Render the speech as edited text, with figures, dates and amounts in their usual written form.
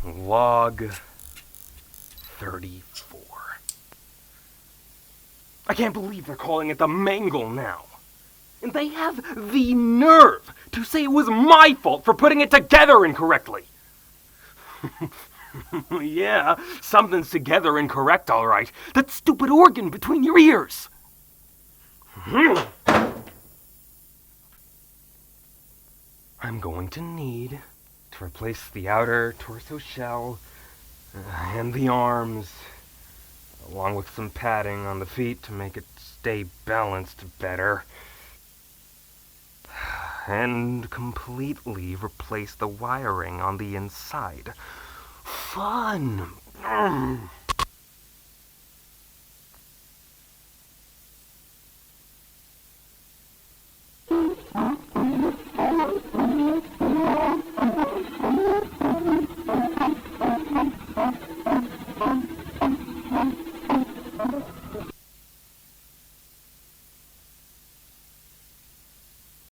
Log 34. I can't believe they're calling it the mangle now. And they have the nerve to say it was my fault for putting it together incorrectly. Yeah, something's together incorrect, all right. That stupid organ between your ears. I'm going to need to replace the outer torso shell and the arms, along with some padding on the feet to make it stay balanced better. And completely replace the wiring on the inside. Fun!